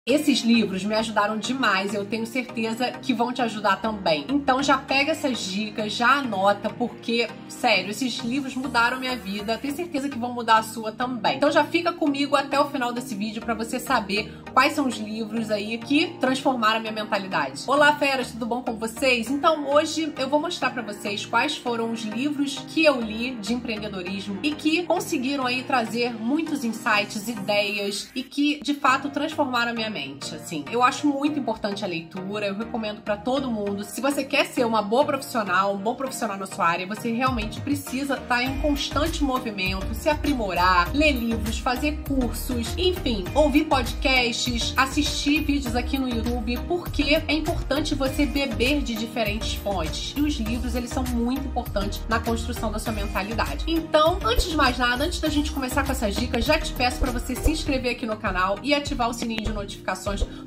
Esses livros me ajudaram demais, eu tenho certeza que vão te ajudar também. Então já pega essas dicas, já anota, porque, sério, esses livros mudaram minha vida, tenho certeza que vão mudar a sua também. Então já fica comigo até o final desse vídeo pra você saber quais são os livros aí que transformaram a minha mentalidade. Olá, feras, tudo bom com vocês? Então hoje eu vou mostrar pra vocês quais foram os livros que eu li de empreendedorismo e que conseguiram aí trazer muitos insights, ideias e que de fato transformaram a minha mente. Assim, eu acho muito importante a leitura, eu recomendo pra todo mundo. Se você quer ser uma boa profissional, um bom profissional na sua área, você realmente precisa estar em constante movimento, se aprimorar, ler livros, fazer cursos, enfim, ouvir podcasts, assistir vídeos aqui no YouTube, porque é importante você beber de diferentes fontes. E os livros, eles são muito importantes na construção da sua mentalidade. Então, antes de mais nada, antes da gente começar com essas dicas, já te peço para você se inscrever aqui no canal e ativar o sininho de notificações,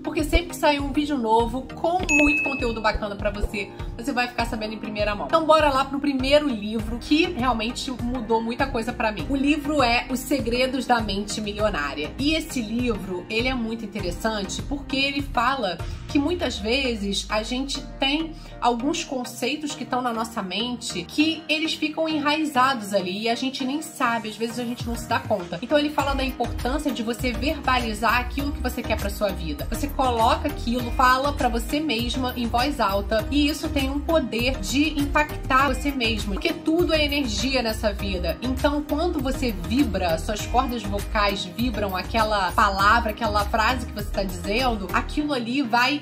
porque sempre que sair um vídeo novo com muito conteúdo bacana pra você, você vai ficar sabendo em primeira mão. Então bora lá pro primeiro livro que realmente mudou muita coisa pra mim. O livro é Os Segredos da Mente Milionária. E esse livro, ele é muito interessante porque ele fala que muitas vezes a gente tem alguns conceitos que estão na nossa mente que eles ficam enraizados ali e a gente nem sabe, às vezes a gente não se dá conta. Então ele fala da importância de você verbalizar aquilo que você quer pra sua vida. Você coloca aquilo, fala pra você mesma em voz alta e isso tem um poder de impactar você mesmo, porque tudo é energia nessa vida. Então quando você vibra, suas cordas vocais vibram aquela palavra, aquela frase que você está dizendo, aquilo ali vai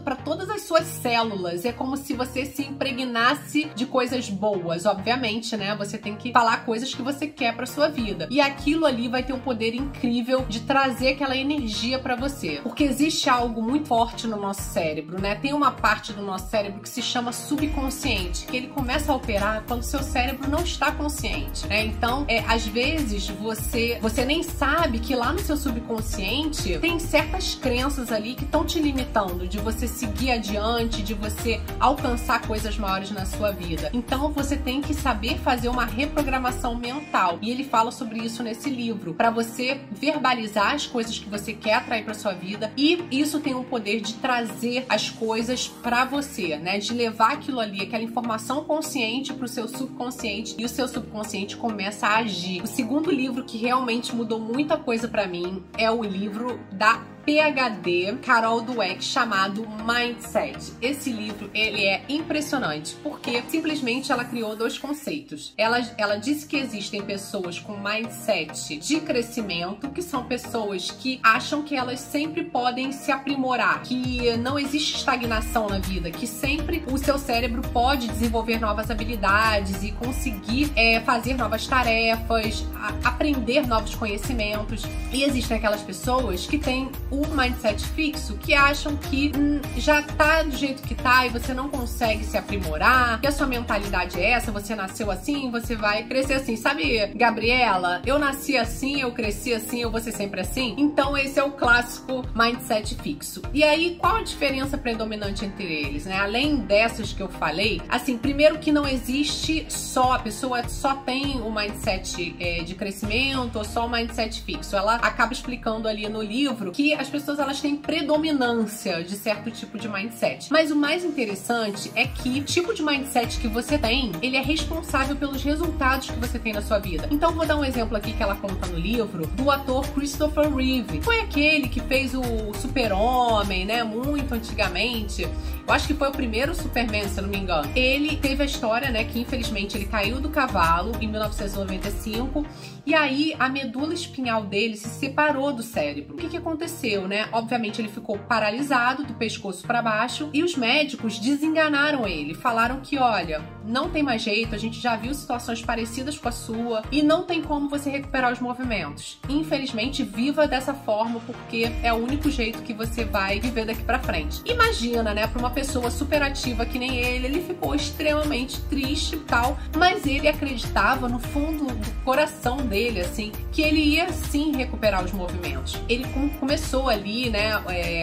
para todas as suas células. É como se você se impregnasse de coisas boas, obviamente, né? Você tem que falar coisas que você quer pra sua vida. E aquilo ali vai ter um poder incrível de trazer aquela energia pra você. Porque existe algo muito forte no nosso cérebro, né? Tem uma parte do nosso cérebro que se chama subconsciente, que ele começa a operar quando o seu cérebro não está consciente, né? Então, às vezes, você nem sabe que lá no seu subconsciente tem certas crenças ali que estão te limitando de você seguir adiante, de você alcançar coisas maiores na sua vida. Então você tem que saber fazer uma reprogramação mental. E ele fala sobre isso nesse livro, para você verbalizar as coisas que você quer atrair para sua vida, e isso tem o poder de trazer as coisas para você, né? De levar aquilo ali, aquela informação consciente para o seu subconsciente, e o seu subconsciente começa a agir. O segundo livro que realmente mudou muita coisa para mim é o livro da PhD Carol Dweck, chamado Mindset. Esse livro, ele é impressionante, porque simplesmente ela criou dois conceitos. Ela disse que existem pessoas com mindset de crescimento, que são pessoas que acham que elas sempre podem se aprimorar, que não existe estagnação na vida, que sempre o seu cérebro pode desenvolver novas habilidades e conseguir fazer novas tarefas, aprender novos conhecimentos. E existem aquelas pessoas que têm o mindset fixo, que acham que já tá do jeito que tá e você não consegue se aprimorar, que a sua mentalidade é essa, você nasceu assim, você vai crescer assim. Sabe, Gabriela, eu nasci assim, eu cresci assim, eu vou ser sempre assim? Então esse é o clássico mindset fixo. E aí, qual a diferença predominante entre eles, né? Além dessas que eu falei, assim, primeiro que não existe só, a pessoa só tem o mindset de crescimento ou só o mindset fixo. Ela acaba explicando ali no livro que as pessoas, elas têm predominância de certo tipo de mindset. Mas o mais interessante é que o tipo de mindset que você tem, ele é responsável pelos resultados que você tem na sua vida. Então vou dar um exemplo aqui que ela conta no livro do ator Christopher Reeve. Foi aquele que fez o Super-Homem, né, muito antigamente. Eu acho que foi o primeiro Superman, se eu não me engano. Ele teve a história, né, que infelizmente ele caiu do cavalo em 1995 e aí a medula espinhal dele se separou do cérebro. O que aconteceu, né? Obviamente ele ficou paralisado do pescoço para baixo e os médicos desenganaram ele. Falaram que, olha, não tem mais jeito, a gente já viu situações parecidas com a sua e não tem como você recuperar os movimentos. Infelizmente, viva dessa forma porque é o único jeito que você vai viver daqui pra frente. Imagina, né, pra uma pessoa super ativa que nem ele ficou extremamente triste e tal, mas ele acreditava no fundo do coração dele, assim, que ele ia sim recuperar os movimentos. Ele começou ali, né,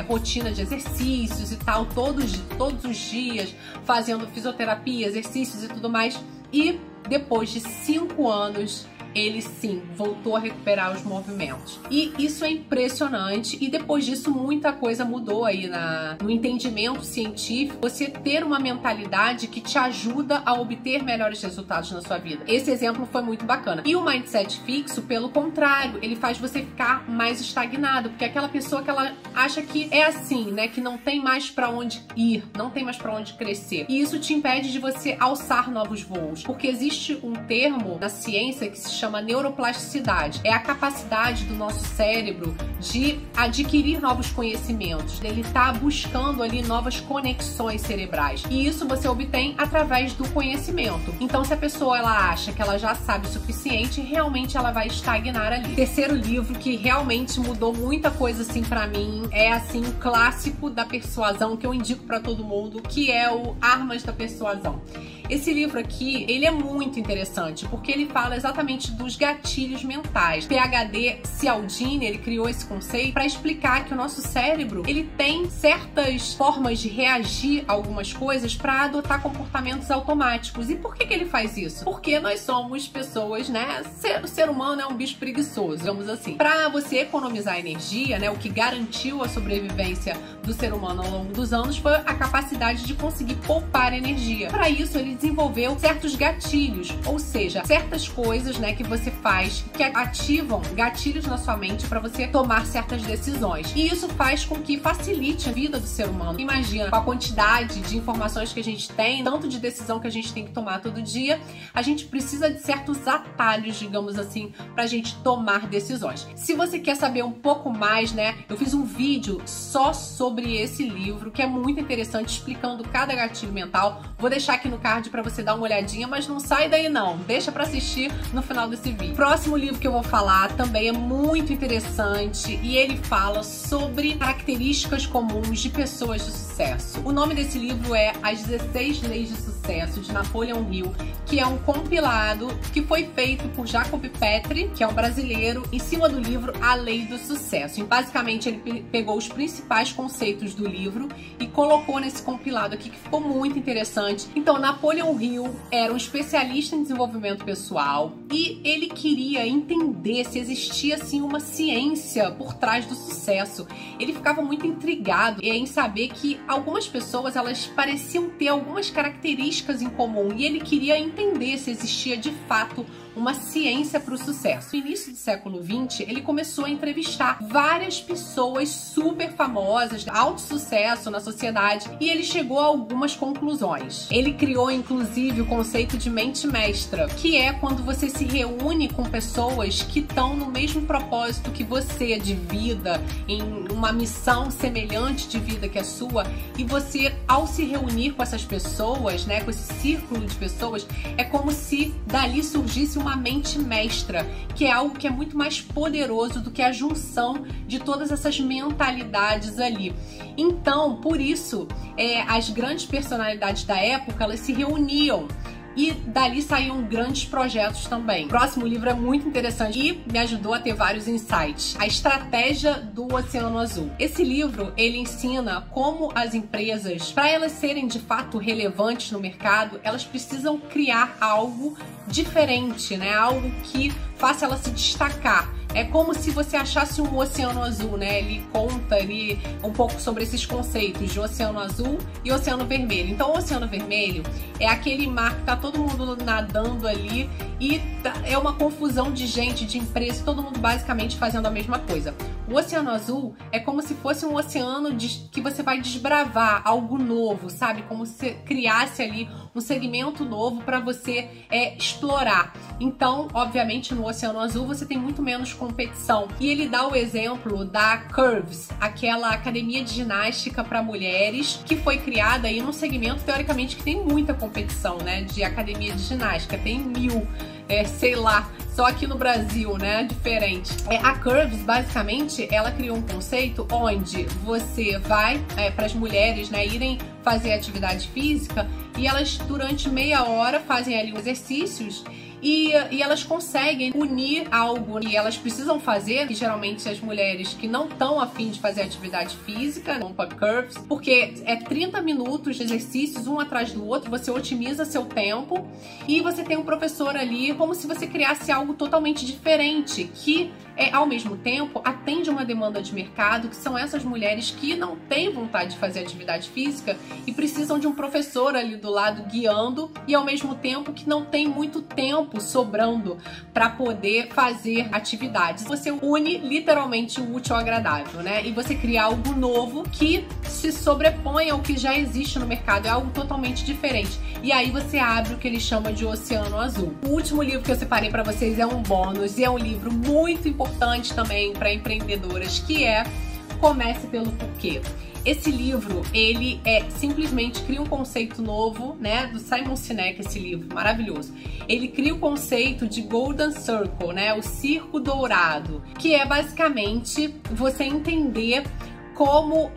rotina de exercícios e tal, todos os dias, fazendo fisioterapia, exercícios e tudo mais, e depois de 5 anos, ele sim voltou a recuperar os movimentos. E isso é impressionante, e depois disso muita coisa mudou aí no entendimento científico, você ter uma mentalidade que te ajuda a obter melhores resultados na sua vida. Esse exemplo foi muito bacana. E o mindset fixo, pelo contrário, ele faz você ficar mais estagnado, porque aquela pessoa que ela acha que é assim, né, que não tem mais pra onde ir, não tem mais pra onde crescer. E isso te impede de você alçar novos voos, porque existe um termo na ciência que se chama neuroplasticidade. É a capacidade do nosso cérebro de adquirir novos conhecimentos. Ele tá buscando ali novas conexões cerebrais. E isso você obtém através do conhecimento. Então, se a pessoa ela acha que ela já sabe o suficiente, realmente ela vai estagnar ali. Terceiro livro que realmente mudou muita coisa assim pra mim é assim um clássico da persuasão que eu indico pra todo mundo, que é o Armas da Persuasão. Esse livro aqui, ele é muito interessante, porque ele fala exatamente dos gatilhos mentais. PhD Cialdini, ele criou esse conceito para explicar que o nosso cérebro, ele tem certas formas de reagir a algumas coisas para adotar comportamentos automáticos. E por que ele faz isso? Porque nós somos pessoas, né? O ser humano é um bicho preguiçoso, digamos assim. Para você economizar energia, né? O que garantiu a sobrevivência do ser humano ao longo dos anos foi a capacidade de conseguir poupar energia. Para isso, ele desenvolveu certos gatilhos, ou seja, certas coisas, né, que você faz que ativam gatilhos na sua mente para você tomar certas decisões. E isso faz com que facilite a vida do ser humano. Imagina, com a quantidade de informações que a gente tem, tanto de decisão que a gente tem que tomar todo dia, a gente precisa de certos atalhos, digamos assim, pra gente tomar decisões. Se você quer saber um pouco mais, né, eu fiz um vídeo só sobre esse livro, que é muito interessante, explicando cada gatilho mental. Vou deixar aqui no card pra você dar uma olhadinha, mas não sai daí não, deixa pra assistir no final desse vídeo. O próximo livro que eu vou falar também é muito interessante e ele fala sobre características comuns de pessoas de sucesso. O nome desse livro é As 16 Leis de Sucesso, de Napoleon Hill, que é um compilado que foi feito por Jacob Petri, que é um brasileiro, em cima do livro A Lei do Sucesso. E basicamente ele pegou os principais conceitos do livro e colocou nesse compilado aqui, que ficou muito interessante. Então, Napoleon Hill era um especialista em desenvolvimento pessoal e ele queria entender se existia assim uma ciência por trás do sucesso. Ele ficava muito intrigado em saber que algumas pessoas, elas pareciam ter algumas características em comum e ele queria entender se existia de fato uma ciência para o sucesso. No início do século XX, ele começou a entrevistar várias pessoas super famosas, de alto sucesso na sociedade, e ele chegou a algumas conclusões. Ele criou, inclusive, o conceito de mente mestra, que é quando você se reúne com pessoas que estão no mesmo propósito que você de vida, em uma missão semelhante de vida que a sua, e você, ao se reunir com essas pessoas, né, com esse círculo de pessoas, é como se dali surgisse uma mente mestra, que é algo que é muito mais poderoso do que a junção de todas essas mentalidades ali. Então, por isso, as grandes personalidades da época, elas se reuniam e dali saíam grandes projetos também. O próximo livro é muito interessante e me ajudou a ter vários insights. A Estratégia do Oceano Azul. Esse livro, ele ensina como as empresas, para elas serem de fato relevantes no mercado, elas precisam criar algo diferente, né? Algo que faça ela se destacar. É como se você achasse um oceano azul, né? Ele conta ali um pouco sobre esses conceitos de oceano azul e oceano vermelho. Então, o oceano vermelho é aquele mar que tá todo mundo nadando ali e é uma confusão de gente, de empresa, todo mundo basicamente fazendo a mesma coisa. O oceano azul é como se fosse um oceano que você vai desbravar algo novo, sabe? Como se criasse ali um segmento novo para você explorar. Então, obviamente, no oceano azul você tem muito menos competição. E ele dá o exemplo da Curves, aquela academia de ginástica para mulheres que foi criada aí num segmento, teoricamente, que tem muita competição, né? De academia de ginástica, tem 1000, sei lá, só aqui no Brasil, né? Diferente. A Curves, basicamente, ela criou um conceito onde você vai para as mulheres, né, irem fazer atividade física e elas, durante meia hora, fazem ali exercícios e elas conseguem unir algo que elas precisam fazer, que geralmente as mulheres que não estão a fim de fazer atividade física, não pop curves, porque é 30 minutos de exercícios um atrás do outro, você otimiza seu tempo e você tem um professor ali como se você criasse algo totalmente diferente, que ao mesmo tempo atende uma demanda de mercado, que são essas mulheres que não têm vontade de fazer atividade física e precisam de um professor ali do lado guiando, e ao mesmo tempo que não tem muito tempo sobrando para poder fazer atividades. Você une literalmente o útil ao agradável, né? E você cria algo novo que se sobrepõe ao que já existe no mercado, é algo totalmente diferente. E aí você abre o que ele chama de Oceano Azul. O último livro que eu separei para vocês é um bônus e é um livro muito importante também para empreendedoras, que é Comece pelo Porquê. Esse livro, ele simplesmente cria um conceito novo, né, do Simon Sinek, esse livro maravilhoso. Ele cria o conceito de Golden Circle, né, o Círculo Dourado, que é basicamente você entender como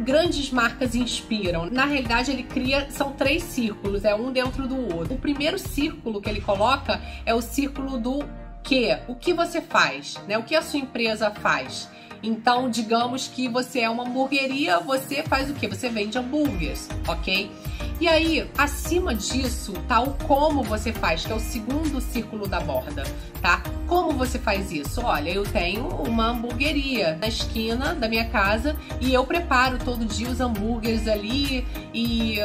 grandes marcas inspiram. Na realidade, ele cria, são 3 círculos, um dentro do outro. O primeiro círculo que ele coloca é o círculo do quê? O que você faz, né? O que a sua empresa faz? Então, digamos que você é uma hamburgueria, você faz o quê? Você vende hambúrgueres, ok? E aí, acima disso, tá o como você faz, que é o segundo círculo da borda, tá? Como você faz isso? Olha, eu tenho uma hamburgueria na esquina da minha casa e eu preparo todo dia os hambúrgueres ali e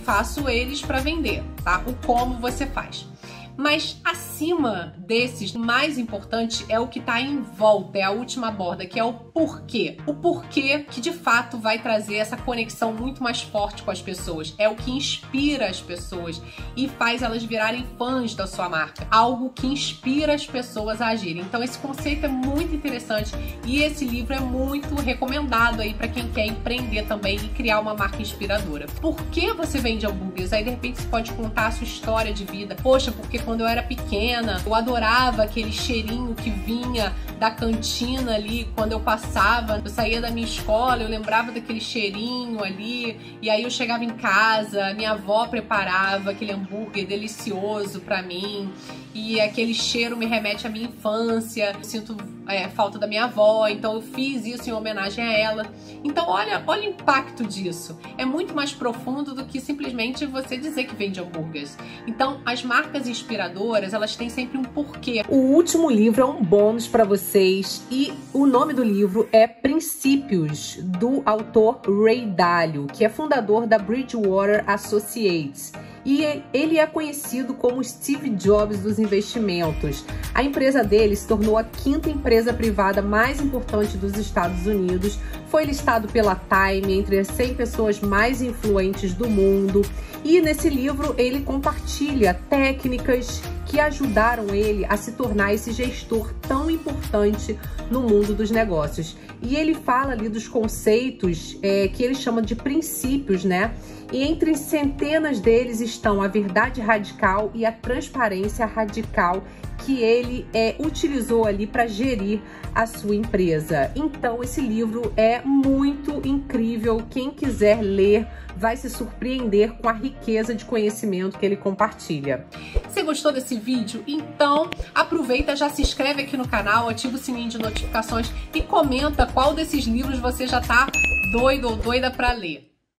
faço eles para vender, tá? O como você faz. Mas acima desses, mais importante é o que está em volta, é a última borda, que é o porquê. O porquê que de fato vai trazer essa conexão muito mais forte com as pessoas. É o que inspira as pessoas e faz elas virarem fãs da sua marca. Algo que inspira as pessoas a agirem. Então esse conceito é muito interessante e esse livro é muito recomendado aí para quem quer empreender também e criar uma marca inspiradora. Por que você vende hambúrgueres? Aí de repente você pode contar a sua história de vida. Poxa, porque quando eu era pequena, eu adorava aquele cheirinho que vinha da cantina ali, quando eu passava, eu saía da minha escola, eu lembrava daquele cheirinho ali, e aí eu chegava em casa, minha avó preparava aquele hambúrguer delicioso pra mim, e aquele cheiro me remete à minha infância, eu sinto falta da minha avó, então eu fiz isso em homenagem a ela. Então olha o impacto disso, é muito mais profundo do que simplesmente você dizer que vende hambúrgueres. Então as marcas inspiradoras, elas têm sempre um porquê. O último livro é um bônus para vocês e o nome do livro é Princípios, do autor Ray Dalio, que é fundador da Bridgewater Associates. E ele é conhecido como Steve Jobs dos investimentos. A empresa dele se tornou a 5ª empresa privada mais importante dos Estados Unidos. Foi listado pela Time entre as 100 pessoas mais influentes do mundo. E nesse livro ele compartilha técnicas que ajudaram ele a se tornar esse gestor tão importante no mundo dos negócios. E ele fala ali dos conceitos que ele chama de princípios, né? E entre centenas deles estão a verdade radical e a transparência radical que ele utilizou ali para gerir a sua empresa. Então esse livro é muito incrível, quem quiser ler vai se surpreender com a riqueza de conhecimento que ele compartilha. Você gostou desse vídeo? Então aproveita, já se inscreve aqui no canal, ativa o sininho de notificações e comenta qual desses livros você já tá doido ou doida para ler.